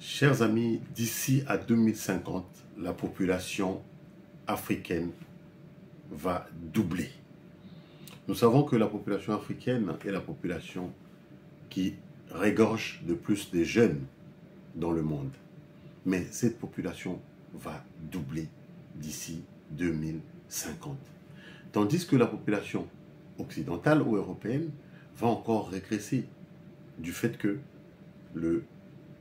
Chers amis, d'ici à 2050, la population africaine va doubler. Nous savons que la population africaine est la population qui régorge de plus des jeunes dans le monde. Mais cette population va doubler d'ici 2050. Tandis que la population occidentale ou européenne va encore régresser du fait que le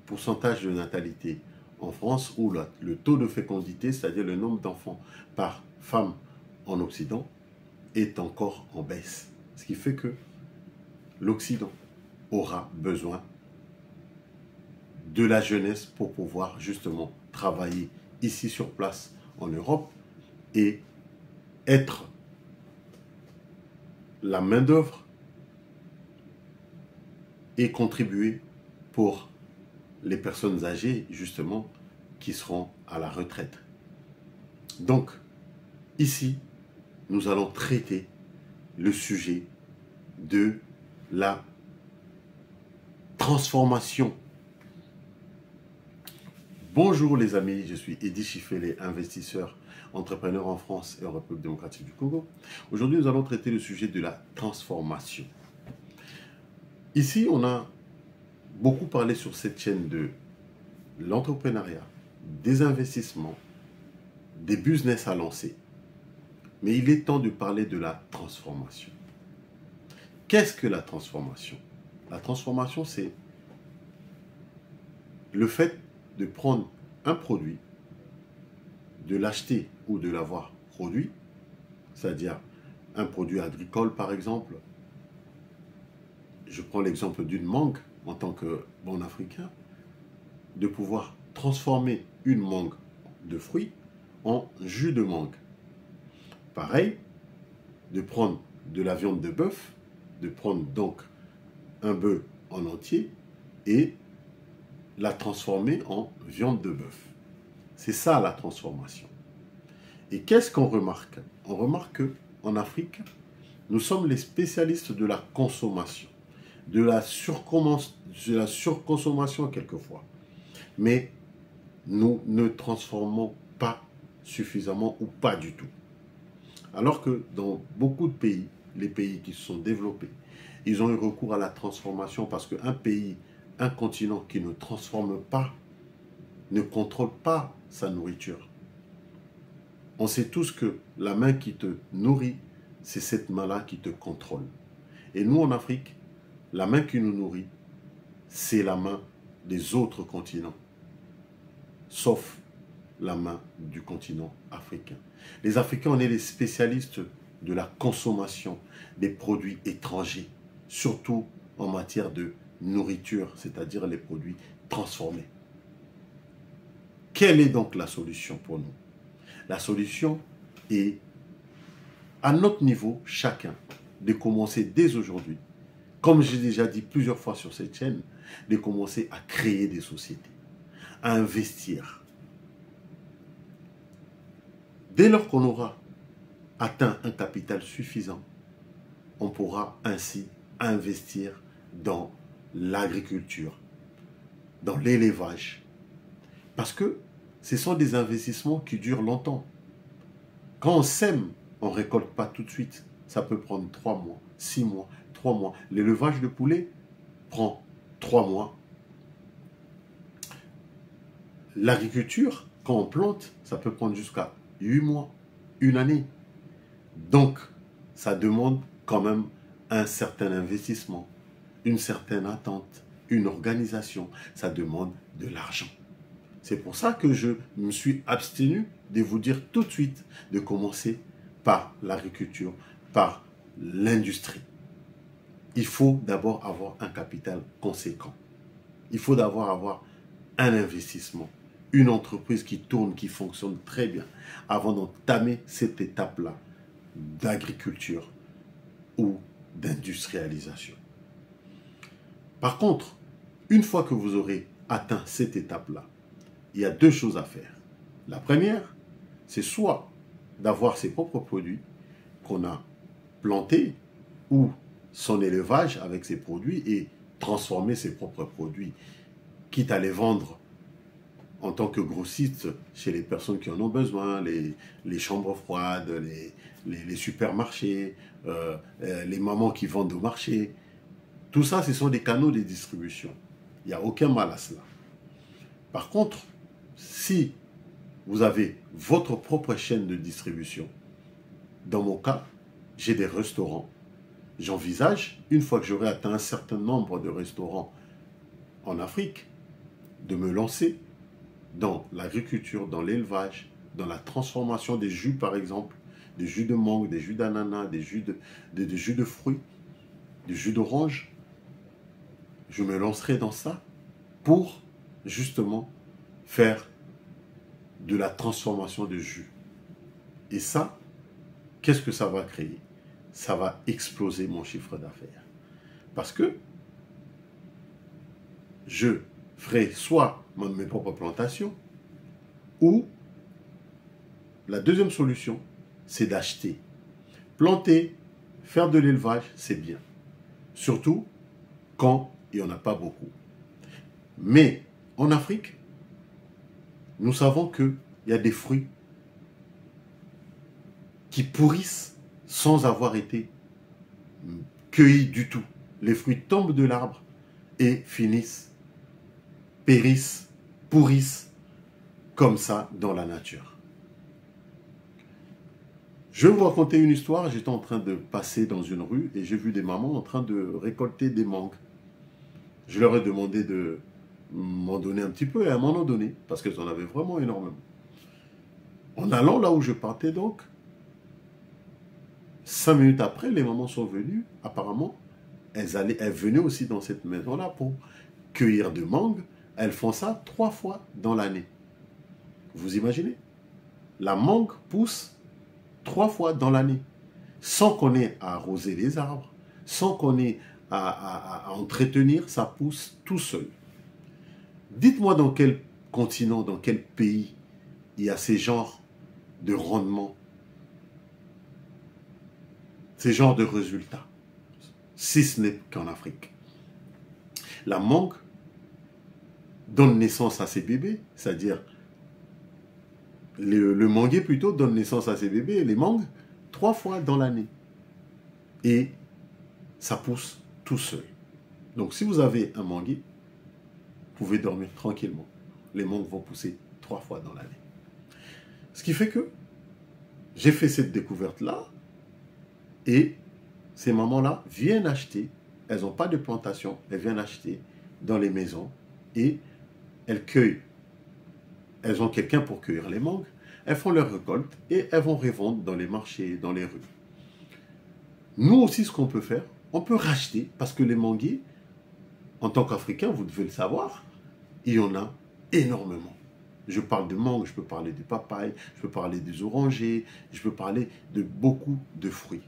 pourcentage de natalité en France ou le taux de fécondité, c'est-à-dire le nombre d'enfants par femme en Occident, est encore en baisse. Ce qui fait que l'Occident aura besoin de la jeunesse pour pouvoir justement travailler ici sur place en Europe et être la main-d'œuvre et contribuer pour les personnes âgées, justement, qui seront à la retraite. Donc, ici, nous allons traiter le sujet de la transformation. Bonjour les amis, je suis Eddy Chifele, investisseur, entrepreneur en France et en République démocratique du Congo. Aujourd'hui, nous allons traiter le sujet de la transformation. Ici, on a beaucoup parlé sur cette chaîne de l'entrepreneuriat, des investissements, des business à lancer. Mais il est temps de parler de la transformation. Qu'est-ce que la transformation? La transformation, c'est le fait de prendre un produit, de l'acheter ou de l'avoir produit, c'est-à-dire un produit agricole par exemple. Je prends l'exemple d'une mangue en tant que bon africain, de pouvoir transformer une mangue de fruits en jus de mangue. Pareil, de prendre de la viande de bœuf, de prendre donc un bœuf en entier et la transformer en viande de bœuf. C'est ça la transformation. Et qu'est-ce qu'on remarque? On remarque qu'en Afrique, nous sommes les spécialistes de la consommation, de la surconsommation quelquefois. Mais nous ne transformons pas suffisamment ou pas du tout. Alors que dans beaucoup de pays, les pays qui se sont développés, ils ont eu recours à la transformation parce qu'un pays, un continent qui ne transforme pas, ne contrôle pas sa nourriture. On sait tous que la main qui te nourrit, c'est cette main-là qui te contrôle. Et nous en Afrique, la main qui nous nourrit, c'est la main des autres continents, sauf la main du continent africain. Les Africains, on est les spécialistes de la consommation des produits étrangers, surtout en matière de nourriture, c'est-à-dire les produits transformés. Quelle est donc la solution pour nous? La solution est, à notre niveau, chacun, de commencer dès aujourd'hui, comme j'ai déjà dit plusieurs fois sur cette chaîne, de commencer à créer des sociétés, à investir. Dès lors qu'on aura atteint un capital suffisant, on pourra ainsi investir dans l'agriculture, dans l'élevage. Parce que ce sont des investissements qui durent longtemps. Quand on sème, on ne récolte pas tout de suite. Ça peut prendre 3 mois, 6 mois, 3 mois. L'élevage de poulet prend 3 mois. L'agriculture, quand on plante, ça peut prendre jusqu'à 8 mois, 1 année. Donc, ça demande quand même un certain investissement, une certaine attente, une organisation. Ça demande de l'argent. C'est pour ça que je me suis abstenu de vous dire tout de suite de commencer par l'agriculture, par l'industrie. Il faut d'abord avoir un capital conséquent. Il faut d'abord avoir un investissement, une entreprise qui tourne, qui fonctionne très bien, avant d'entamer cette étape-là d'agriculture ou d'industrialisation. Par contre, une fois que vous aurez atteint cette étape-là, il y a 2 choses à faire. La première, c'est soit d'avoir ses propres produits qu'on a plantés ou son élevage avec ses produits et transformer ses propres produits, quitte à les vendre en tant que grossiste chez les personnes qui en ont besoin, les chambres froides, les supermarchés, les mamans qui vendent au marché. Tout ça, ce sont des canaux de distribution. Il n'y a aucun mal à cela. Par contre, si vous avez votre propre chaîne de distribution, dans mon cas, j'ai des restaurants. J'envisage, une fois que j'aurai atteint un certain nombre de restaurants en Afrique, de me lancer dans l'agriculture, dans l'élevage, dans la transformation des jus par exemple, des jus de mangue, des jus d'ananas, des jus de fruits, des jus d'orange. Je me lancerai dans ça pour justement faire de la transformation de jus. Et ça, qu'est-ce que ça va créer? Ça va exploser mon chiffre d'affaires. Parce que je ferai soit mes propres plantations, ou la deuxième solution, c'est d'acheter. Planter, faire de l'élevage, c'est bien. Surtout quand il n'y en a pas beaucoup. Mais en Afrique, nous savons qu'il y a des fruits qui pourrissent sans avoir été cueillis du tout. Les fruits tombent de l'arbre et finissent, périssent, pourrissent comme ça dans la nature. Je vais vous raconter une histoire. J'étais en train de passer dans une rue et j'ai vu des mamans en train de récolter des mangues. Je leur ai demandé de m'en donner un petit peu et elles m'en ont donné parce qu'elles en avaient vraiment énormément. En allant là où je partais donc, 5 minutes après, les mamans sont venues. Apparemment, elles venaient aussi dans cette maison-là pour cueillir de mangues. Elles font ça 3 fois dans l'année. Vous imaginez? La mangue pousse 3 fois dans l'année, sans qu'on ait à arroser les arbres, sans qu'on ait à entretenir, ça pousse tout seul. Dites-moi dans quel continent, dans quel pays il y a ces genres de rendements, ces genres de résultats, si ce n'est qu'en Afrique. La mangue donne naissance à ses bébés, c'est-à-dire le manguier plutôt donne naissance à ses bébés et les mangues 3 fois dans l'année. Et ça pousse tout seul. Donc si vous avez un manguier, vous pouvez dormir tranquillement. Les mangues vont pousser 3 fois dans l'année. Ce qui fait que j'ai fait cette découverte-là et ces mamans-là viennent acheter, elles n'ont pas de plantation, elles viennent acheter dans les maisons et elles cueillent. Elles ont quelqu'un pour cueillir les mangues, elles font leur récolte et elles vont revendre dans les marchés, dans les rues. Nous aussi, ce qu'on peut faire, on peut racheter, parce que les manguiers, en tant qu'Africains, vous devez le savoir, il y en a énormément. Je parle de mangue, je peux parler des papayes, je peux parler des orangers, je peux parler de beaucoup de fruits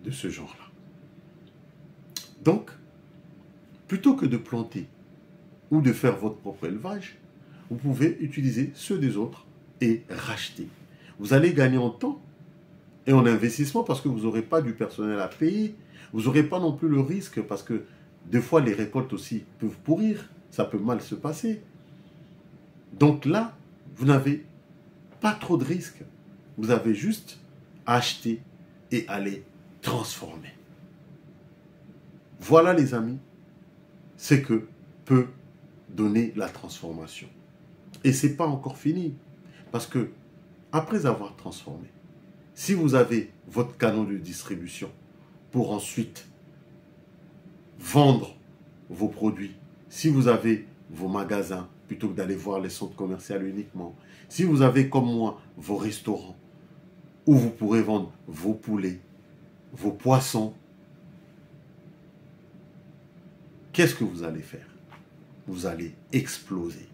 de ce genre-là. Donc, plutôt que de planter ou de faire votre propre élevage, vous pouvez utiliser ceux des autres et racheter. Vous allez gagner en temps et en investissement parce que vous n'aurez pas du personnel à payer. Vous n'aurez pas non plus le risque parce que des fois les récoltes aussi peuvent pourrir. Ça peut mal se passer. Donc là, vous n'avez pas trop de risques. Vous avez juste à acheter et à les transformer. Voilà les amis, ce que peut donner la transformation. Et ce n'est pas encore fini. Parce que, après avoir transformé, si vous avez votre canal de distribution pour ensuite vendre vos produits, si vous avez vos magasins, plutôt que d'aller voir les centres commerciaux uniquement, si vous avez comme moi vos restaurants, où vous pourrez vendre vos poulets, vos poissons, qu'est-ce que vous allez faire? Vous allez exploser.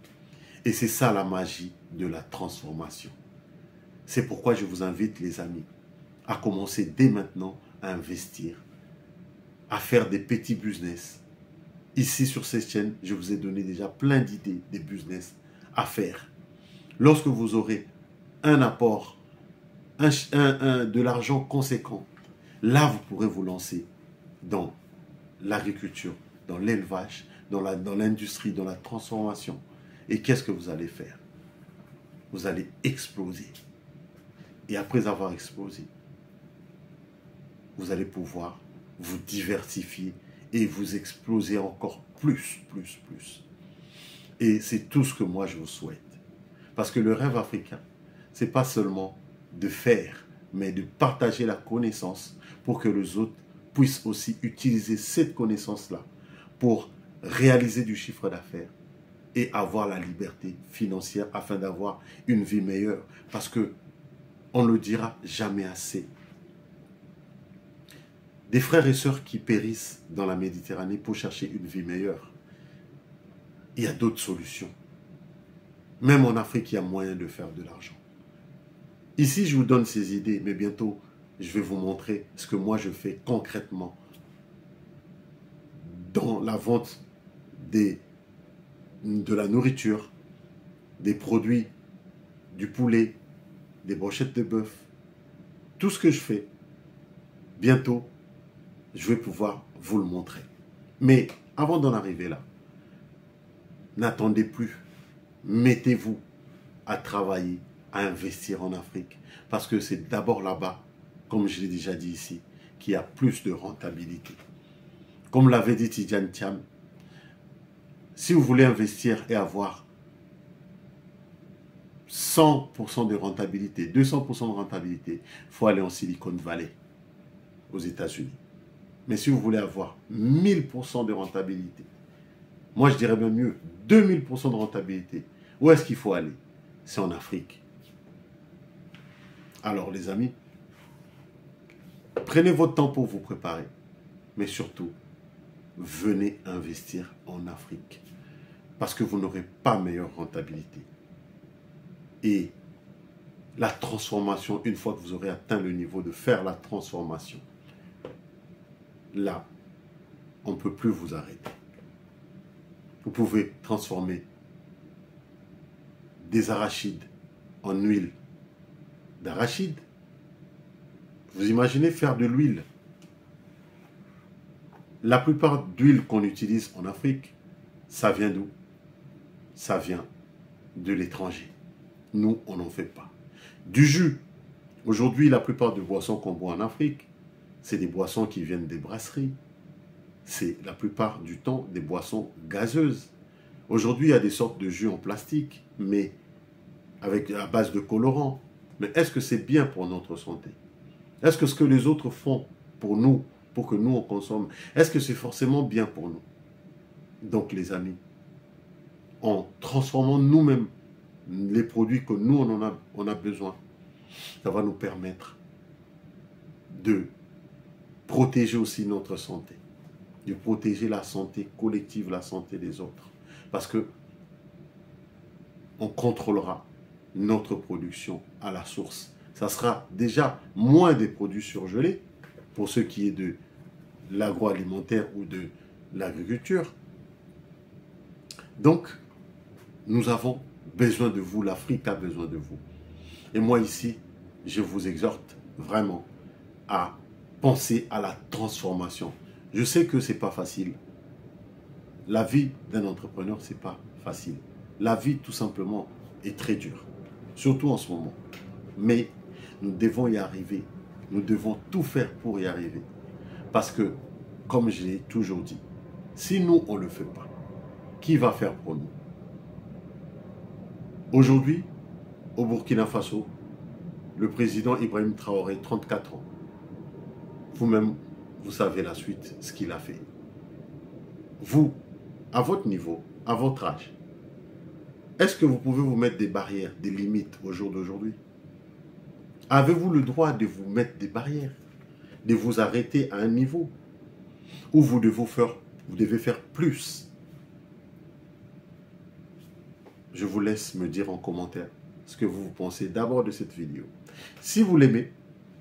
Et c'est ça la magie de la transformation. C'est pourquoi je vous invite, les amis, à commencer dès maintenant à investir, à faire des petits business. Ici, sur cette chaîne, je vous ai donné déjà plein d'idées, des business à faire. Lorsque vous aurez un apport, de l'argent conséquent, là, vous pourrez vous lancer dans l'agriculture, dans l'élevage, dans l'industrie, dans la transformation. Et qu'est-ce que vous allez faire? vous allez exploser. Et après avoir explosé, vous allez pouvoir vous diversifier et vous exploser encore plus. Et c'est tout ce que moi je vous souhaite. Parce que le rêve africain, ce n'est pas seulement de faire, mais de partager la connaissance pour que les autres puissent aussi utiliser cette connaissance-là pour réaliser du chiffre d'affaires et avoir la liberté financière afin d'avoir une vie meilleure. Parce que on ne le dira jamais assez. Des frères et sœurs qui périssent dans la Méditerranée pour chercher une vie meilleure. Il y a d'autres solutions. Même en Afrique, il y a moyen de faire de l'argent. Ici, je vous donne ces idées, mais bientôt, je vais vous montrer ce que moi je fais concrètement dans la vente de la nourriture, des produits, du poulet, des brochettes de bœuf. Tout ce que je fais, bientôt, je vais pouvoir vous le montrer. Mais avant d'en arriver là, n'attendez plus. Mettez-vous à travailler, à investir en Afrique. Parce que c'est d'abord là-bas, comme je l'ai déjà dit ici, qu'il y a plus de rentabilité. Comme l'avait dit Tidjane Thiam, si vous voulez investir et avoir 100% de rentabilité, 200% de rentabilité, il faut aller en Silicon Valley, aux États-Unis. Mais si vous voulez avoir 1000% de rentabilité, moi je dirais même mieux, 2000% de rentabilité, où est-ce qu'il faut aller? C'est en Afrique. Alors les amis, prenez votre temps pour vous préparer, mais surtout, venez investir en Afrique. Parce que vous n'aurez pas meilleure rentabilité. Et la transformation, une fois que vous aurez atteint le niveau de faire la transformation, là, on ne peut plus vous arrêter. Vous pouvez transformer des arachides en huile d'arachide. Vous imaginez faire de l'huile. La plupart d'huile qu'on utilise en Afrique, ça vient d'où? Ça vient de l'étranger. Nous, on n'en fait pas. Du jus. Aujourd'hui, la plupart des boissons qu'on boit en Afrique, c'est des boissons qui viennent des brasseries. C'est la plupart du temps des boissons gazeuses. Aujourd'hui, il y a des sortes de jus en plastique, mais avec à base de colorants. Mais est-ce que c'est bien pour notre santé? Est-ce que ce que les autres font pour nous, pour que nous on consomme, est-ce que c'est forcément bien pour nous? Donc les amis, en transformant nous-mêmes les produits que nous on a besoin, ça va nous permettre de protéger aussi notre santé, de protéger la santé collective, la santé des autres. Parce que on contrôlera notre production à la source. Ça sera déjà moins des produits surgelés, pour ce qui est de l'agroalimentaire ou de l'agriculture. Donc, nous avons besoin de vous, l'Afrique a besoin de vous. Et moi ici, je vous exhorte vraiment à penser à la transformation. Je sais que ce n'est pas facile. La vie d'un entrepreneur, ce n'est pas facile. La vie, tout simplement, est très dure. Surtout en ce moment. Mais nous devons y arriver. Nous devons tout faire pour y arriver. Parce que, comme je l'ai toujours dit, si nous, on ne le fait pas, qui va faire pour nous? Aujourd'hui, au Burkina Faso, le président Ibrahim Traoré, 34 ans. Vous-même, vous savez la suite, ce qu'il a fait. Vous, à votre niveau, à votre âge, est-ce que vous pouvez vous mettre des barrières, des limites au jour d'aujourd'hui? Avez-vous le droit de vous mettre des barrières, de vous arrêter à un niveau où vous devez faire plus? Je vous laisse me dire en commentaire ce que vous pensez d'abord de cette vidéo. Si vous l'aimez,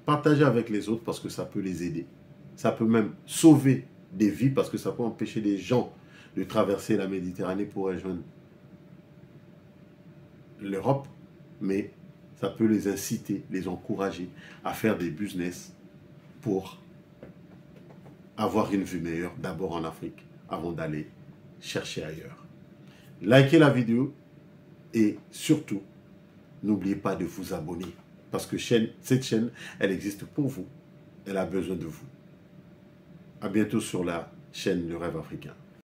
partagez avec les autres parce que ça peut les aider. Ça peut même sauver des vies parce que ça peut empêcher des gens de traverser la Méditerranée pour rejoindre l'Europe, mais ça peut les inciter, les encourager à faire des business pour avoir une vue meilleure, d'abord en Afrique, avant d'aller chercher ailleurs. Likez la vidéo et surtout, n'oubliez pas de vous abonner. Parce que cette chaîne, elle existe pour vous. Elle a besoin de vous. À bientôt sur la chaîne Le Rêve Africain.